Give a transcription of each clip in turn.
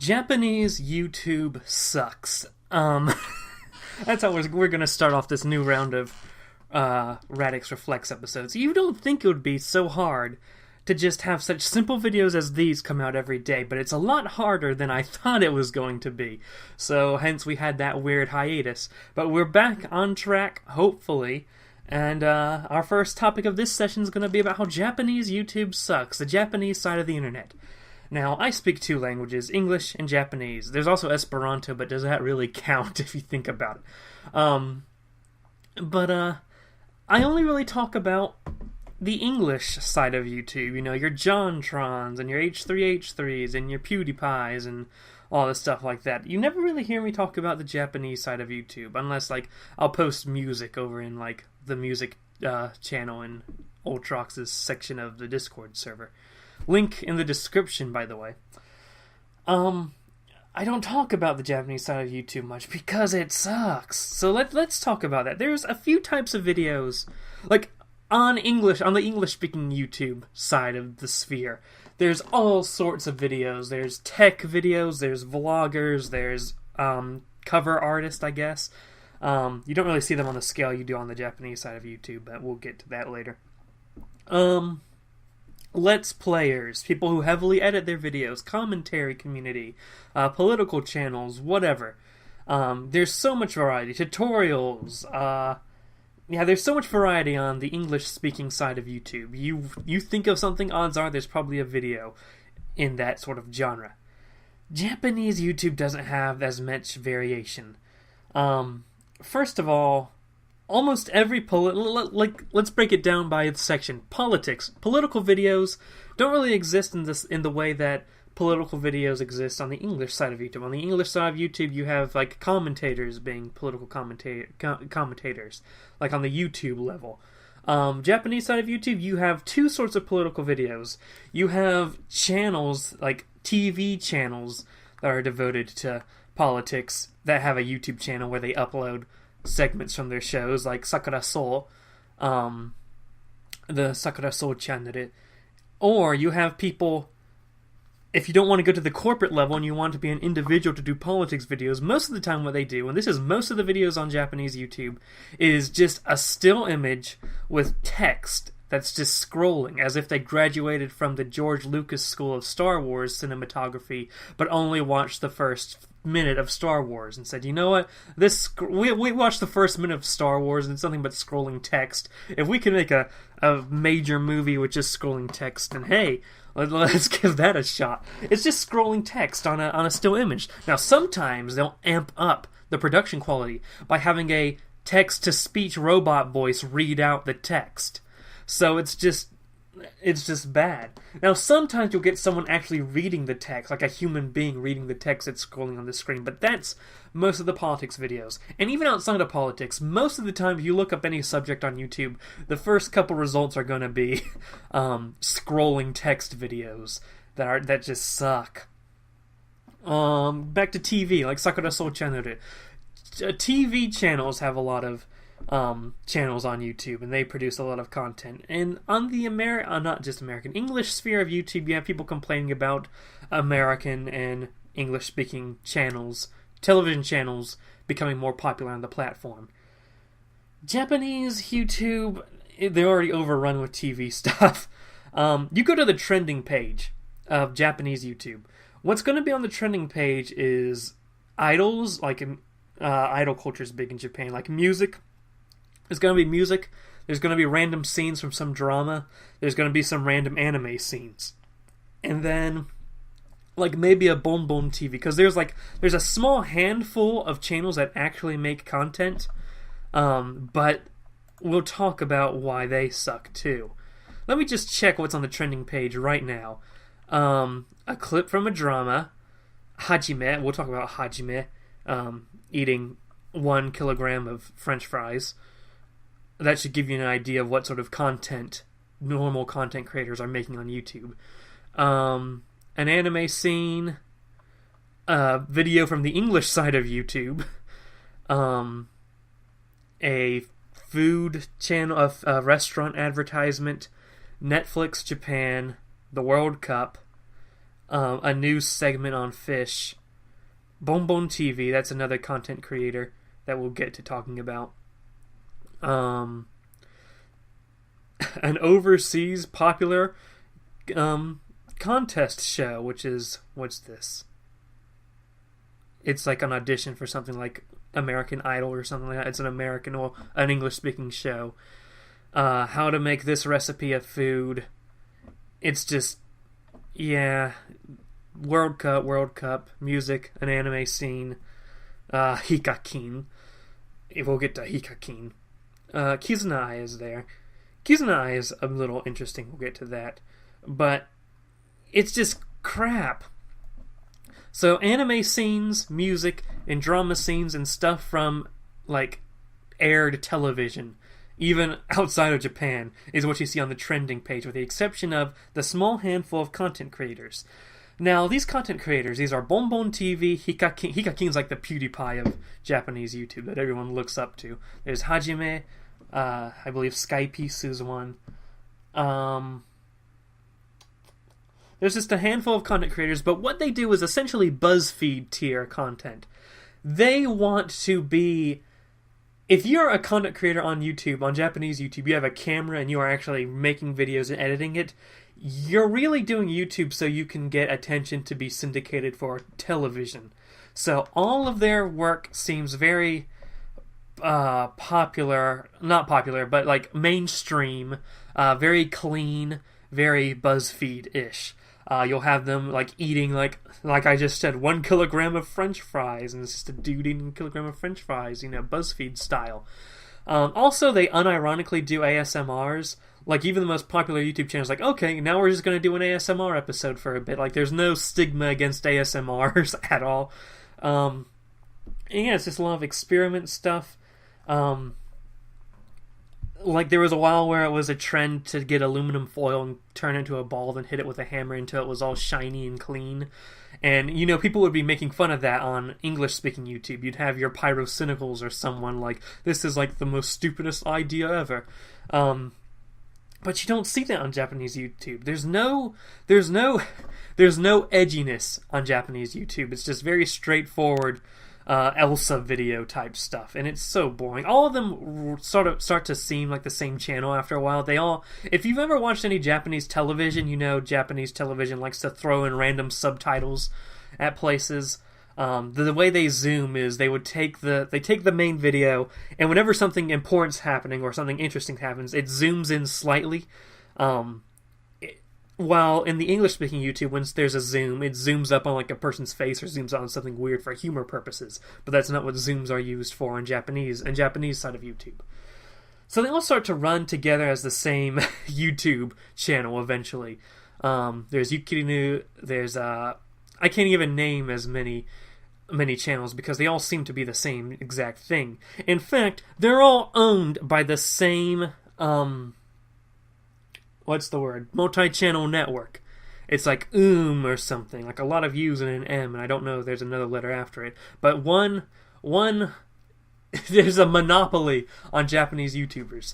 Japanese YouTube sucks. That's how we're going to start off this new round of Radix Reflects episodes. You don't think it would be so hard to just have such simple videos as these come out every day, but it's a lot harder than I thought it was going to be. So hence we had that weird hiatus. But we're back on track, hopefully. And our first topic of this session is going to be about how Japanese YouTube sucks, the Japanese side of the internet. Now, I speak two languages, English and Japanese. There's also Esperanto, but does that really count if you think about it? I only really talk about the English side of YouTube. You know, your JonTrons and your H3H3s and your PewDiePies and all this stuff like that. You never really hear me talk about the Japanese side of YouTube, unless, like, I'll post music over in, like, the music channel in Ultrox's section of the Discord server. Link in the description, by the way. I don't talk about the Japanese side of YouTube much because it sucks. So let's talk about that. There's a few types of videos, like on the English-speaking YouTube side of the sphere. There's all sorts of videos. There's tech videos. There's vloggers. There's cover artists, I guess. You don't really see them on the scale you do on the Japanese side of YouTube, but we'll get to that later. Let's players, people who heavily edit their videos, commentary community, political channels, whatever. There's so much variety. Tutorials. There's so much variety on the English-speaking side of YouTube. You think of something, odds are there's probably a video in that sort of genre. Japanese YouTube doesn't have as much variation. First of all, almost every let's break it down by section. Politics. Political videos don't really exist in the way that political videos exist on the English side of YouTube. On the English side of YouTube, you have like commentators being political commentators, like on the YouTube level. Japanese side of YouTube, you have two sorts of political videos. You have channels, like TV channels, that are devoted to politics, that have a YouTube channel where they upload segments from their shows, like Sakura Soul, the Sakura Soul channel. Or you have people, if you don't want to go to the corporate level and you want to be an individual to do politics videos, most of the time what they do, and this is most of the videos on Japanese YouTube, is just a still image with text that's just scrolling, as if they graduated from the George Lucas School of Star Wars cinematography, but only watched the first minute of Star Wars and said, you know what, we watched the first minute of Star Wars and it's nothing but scrolling text. If we can make a major movie with just scrolling text, and hey, let's give that a shot. It's just scrolling text on a still image. Now, sometimes they'll amp up the production quality by having a text-to-speech robot voice read out the text. So it's just bad. Now, sometimes you'll get someone actually reading the text, like a human being reading the text that's scrolling on the screen, but that's most of the politics videos. And even outside of politics, most of the time if you look up any subject on YouTube, the first couple results are going to be scrolling text videos that just suck. Back to TV, like Sakura Soul channel. TV channels have a lot of channels on YouTube, and they produce a lot of content. And on the not just American, English sphere of YouTube, you have people complaining about American and English-speaking channels, television channels, becoming more popular on the platform. Japanese YouTube, they're already overrun with TV stuff. You go to the trending page of Japanese YouTube. What's going to be on the trending page is idols, like idol culture is big in Japan, like music. There's going to be music. There's going to be random scenes from some drama. There's going to be some random anime scenes. And then, like, maybe a Bonbon TV. Because there's a small handful of channels that actually make content. But we'll talk about why they suck, too. Let me just check what's on the trending page right now. A clip from a drama. Hajime. We'll talk about Hajime. Eating 1 kilogram of French fries. That should give you an idea of what sort of content normal content creators are making on YouTube. An anime scene, a video from the English side of YouTube, a food channel, a restaurant advertisement, Netflix Japan, the World Cup, a new segment on fish. Bonbon TV, that's another content creator that we'll get to talking about. An overseas popular contest show, which is, what's this? It's like an audition for something like American Idol or something like that. It's an American or an English-speaking show. How to make this recipe of food. It's just, yeah, World Cup, music, an anime scene, Hikakin. We'll get to Hikakin. Kizunai is there. Kizunai is a little interesting, we'll get to that. But it's just crap. So anime scenes, music, and drama scenes and stuff from, like, aired television, even outside of Japan, is what you see on the trending page, with the exception of the small handful of content creators. Now, these content creators, these are Bonbon TV, Hikakin. Hikakin's like the PewDiePie of Japanese YouTube that everyone looks up to. There's Hajime, I believe Skypiece is one. There's just a handful of content creators, but what they do is essentially BuzzFeed tier content. They want to be... If you're a content creator on YouTube, on Japanese YouTube, you have a camera and you are actually making videos and editing it, you're really doing YouTube so you can get attention to be syndicated for television. So all of their work seems very popular, not popular, but like mainstream, very clean, very BuzzFeed-ish. You'll have them like eating, like I just said, 1 kilogram of French fries, and it's just a dude eating a kilogram of French fries, BuzzFeed style. Also, they unironically do ASMRs. Like, even the most popular YouTube channels, like, okay, now we're just going to do an ASMR episode for a bit. Like, there's no stigma against ASMRs at all. And yeah, it's just a lot of experiment stuff. Like, there was a while where it was a trend to get aluminum foil and turn it into a ball, then hit it with a hammer until it was all shiny and clean. And, people would be making fun of that on English-speaking YouTube. You'd have your Pyrocynicals or someone like, this is like the most stupidest idea ever. But you don't see that on Japanese YouTube. There's no edginess on Japanese YouTube. It's just very straightforward Elsa video type stuff, and it's so boring. All of them sort of start to seem like the same channel after a while. If you've ever watched any Japanese television, Japanese television likes to throw in random subtitles at places. The way they zoom is they take the main video, and whenever something important's happening or something interesting happens, it zooms in slightly. While in the English-speaking YouTube, when there's a zoom, it zooms up on like a person's face or zooms on something weird for humor purposes. But that's not what zooms are used for in Japanese side of YouTube. So they all start to run together as the same YouTube channel eventually. There's Yukirinu, there's I can't even name as many channels because they all seem to be the same exact thing. In fact, they're all owned by the same multi-channel network. It's like or something, like a lot of U's and an M, and I don't know if there's another letter after it. But one there's a monopoly on Japanese YouTubers.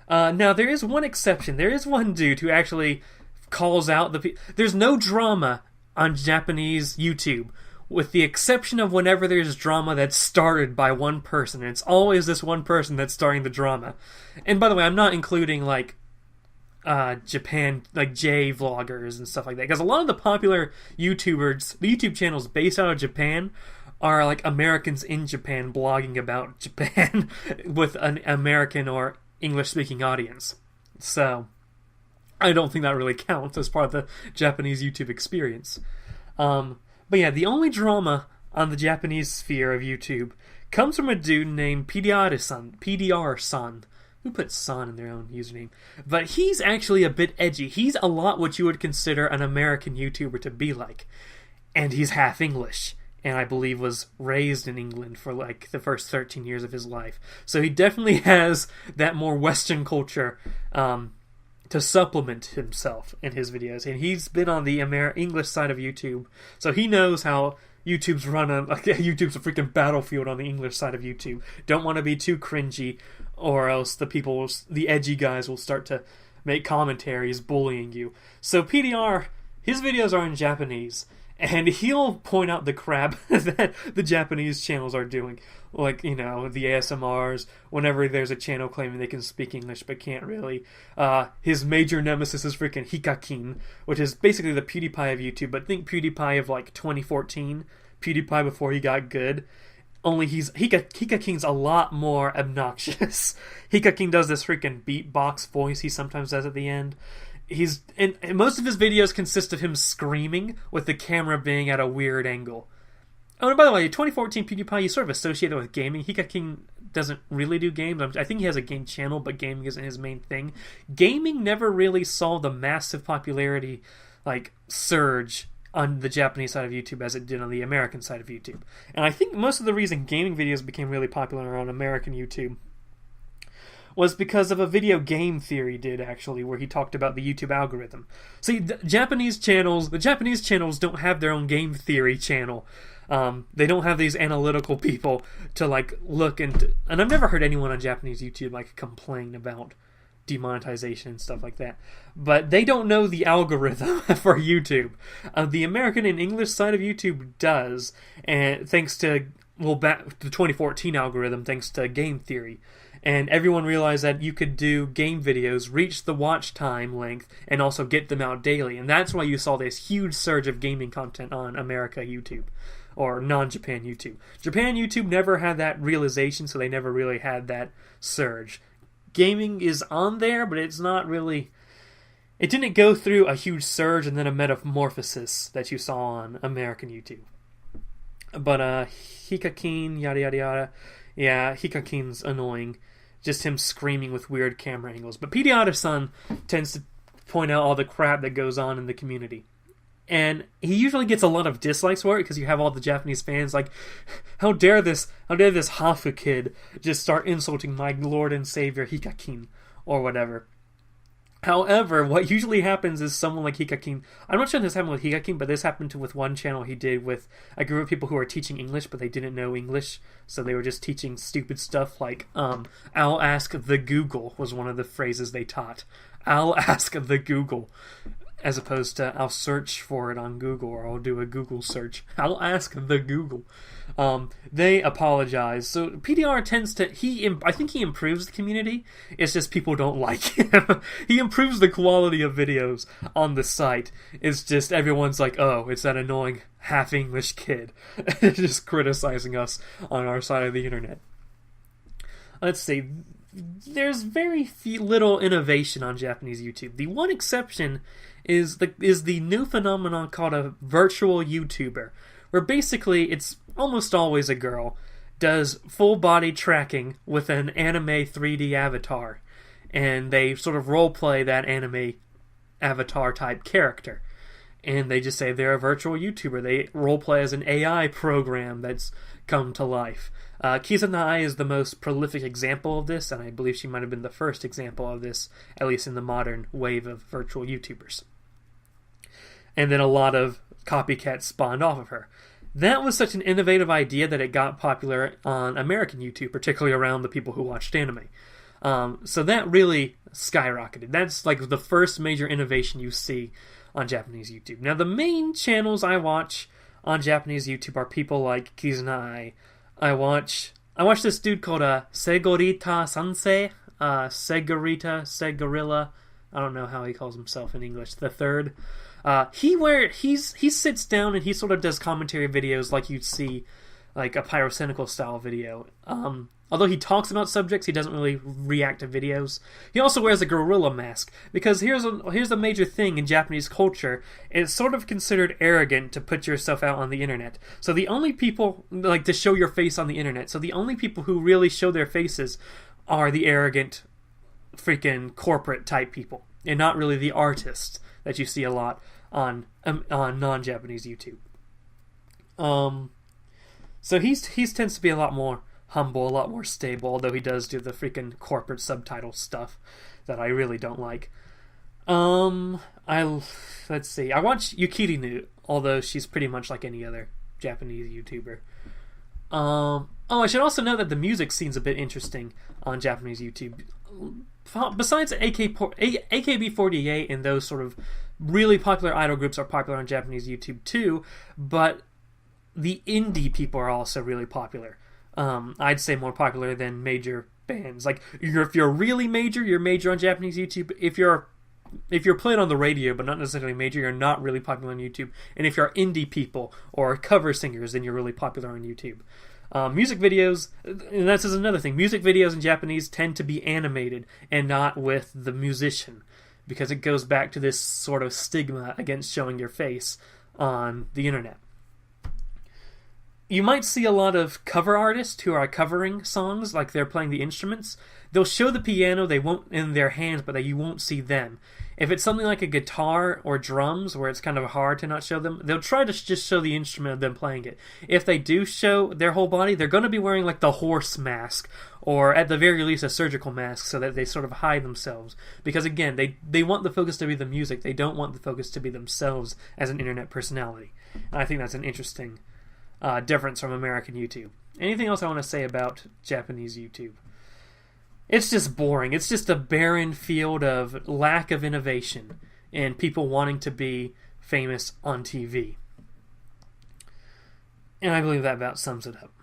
Now there is one exception. There is one dude who actually calls out there's no drama on Japanese YouTube, with the exception of whenever there's drama that's started by one person. And it's always this one person that's starting the drama. And by the way, I'm not including like Japan, like J vloggers and stuff like that, because a lot of the popular YouTubers, the YouTube channels based out of Japan, are like Americans in Japan blogging about Japan with an American or English-speaking audience. So I don't think that really counts as part of the Japanese YouTube experience. But yeah, the only drama on the Japanese sphere of YouTube comes from a dude named PDR-san. Who put San in their own username? But he's actually a bit edgy. He's a lot what you would consider an American YouTuber to be like. And he's half English. And I believe was raised in England for like the first 13 years of his life. So he definitely has that more Western culture to supplement himself in his videos. And he's been on the English side of YouTube. So he knows how YouTube's YouTube's a freaking battlefield on the English side of YouTube. Don't want to be too cringy, or else the edgy guys will start to make commentaries bullying you. So PDR his videos are in Japanese, and he'll point out the crap that the Japanese channels are doing. Like, you know, the ASMRs, whenever there's a channel claiming they can speak English but can't really. His major nemesis is freaking Hikakin, which is basically the PewDiePie of YouTube, but think PewDiePie of like 2014, PewDiePie before he got good. Only Hikakin's a lot more obnoxious. Hikakin does this freaking beatbox voice he sometimes does at the end. And most of his videos consist of him screaming with the camera being at a weird angle. Oh, and by the way, 2014 PewDiePie, he's sort of associated with gaming. Hikakin doesn't really do games. I think he has a game channel, but gaming isn't his main thing. Gaming never really saw the massive popularity, like, surge on the Japanese side of YouTube as it did on the American side of YouTube. And I think most of the reason gaming videos became really popular on American YouTube was because of a video game theory did, actually, where he talked about the YouTube algorithm. See, the Japanese channels don't have their own game theory channel. They don't have these analytical people to, like, look into... And I've never heard anyone on Japanese YouTube, like, complain about demonetization and stuff like that. But they don't know the algorithm for YouTube. The American and English side of YouTube does, and thanks to, back the 2014 algorithm, thanks to game theory. And everyone realized that you could do game videos, reach the watch time length, and also get them out daily. And that's why you saw this huge surge of gaming content on America YouTube, or non-Japan YouTube. Japan YouTube never had that realization, so they never really had that surge. Gaming is on there, but it's not really... It didn't go through a huge surge and then a metamorphosis that you saw on American YouTube. But Hikakin, yada yada yada. Yeah, Hikakin's annoying. Just him screaming with weird camera angles. But Pediata-san tends to point out all the crap that goes on in the community. And he usually gets a lot of dislikes for it because you have all the Japanese fans like, how dare this Hafu kid just start insulting my Lord and Savior Hikakin or whatever. However, what usually happens is someone like Hikakin... I'm not sure this happened with Hikakin, but this happened with one channel he did with a group of people who were teaching English, but they didn't know English, so they were just teaching stupid stuff like, I'll ask the Google was one of the phrases they taught. I'll ask the Google. As opposed to, I'll search for it on Google, or I'll do a Google search. I'll ask the Google. They apologize. So PDR tends to... I think he improves the community. It's just people don't like him. He improves the quality of videos on the site. It's just everyone's like, oh, it's that annoying half-English kid. Just criticizing us on our side of the internet. Let's see. There's very little innovation on Japanese YouTube. The one exception is the new phenomenon called a virtual YouTuber, where basically it's almost always a girl, does full body tracking with an anime 3D avatar, and they sort of roleplay that anime avatar type character. And they just say they're a virtual YouTuber. They roleplay as an AI program that's come to life. Kizunai is the most prolific example of this, and I believe she might have been the first example of this, at least in the modern wave of virtual YouTubers. And then a lot of copycats spawned off of her. That was such an innovative idea that it got popular on American YouTube, particularly around the people who watched anime. So that really skyrocketed. That's like the first major innovation you see on Japanese YouTube. Now, the main channels I watch on Japanese YouTube are people like Kizunai. I watch this dude called Segorita Sansei, Segorilla. I don't know how he calls himself in English. The third. He sits down and he sort of does commentary videos like you'd see like a pyrocynical style video. Although he talks about subjects, he doesn't really react to videos. He also wears a gorilla mask, because here's a major thing in Japanese culture. It's sort of considered arrogant to put yourself out on the internet. So the only people, like, to show your face on the internet, so the only people who really show their faces are the arrogant, freaking corporate type people, and not really the artists that you see a lot on non-Japanese YouTube. So he tends to be a lot more humble, a lot more stable, although he does do the freaking corporate subtitle stuff that I really don't like. Let's see. I watch Yukirinu, although she's pretty much like any other Japanese YouTuber. I should also note that the music scene's a bit interesting on Japanese YouTube. Besides AKB48 and those sort of Really popular idol groups are popular on Japanese YouTube too, but the indie people are also really popular. I'd say more popular than major bands. Like, if you're really major, you're major on Japanese YouTube. If you're played on the radio but not necessarily major, you're not really popular on YouTube. And if you're indie people or cover singers, then you're really popular on YouTube. Music videos, and that's another thing. Music videos in Japanese tend to be animated and not with the musician, because it goes back to this sort of stigma against showing your face on the internet. You might see a lot of cover artists who are covering songs, like they're playing the instruments. They'll show the piano, they won't in their hands, but you won't see them. If it's something like a guitar or drums, where it's kind of hard to not show them, they'll try to just show the instrument of them playing it. If they do show their whole body, they're going to be wearing like the horse mask, or at the very least a surgical mask, so that they sort of hide themselves. Because again, they want the focus to be the music, they don't want the focus to be themselves as an internet personality. And I think that's an interesting difference from American YouTube. Anything else I want to say about Japanese YouTube? It's just boring. It's just a barren field of lack of innovation and people wanting to be famous on TV. And I believe that about sums it up.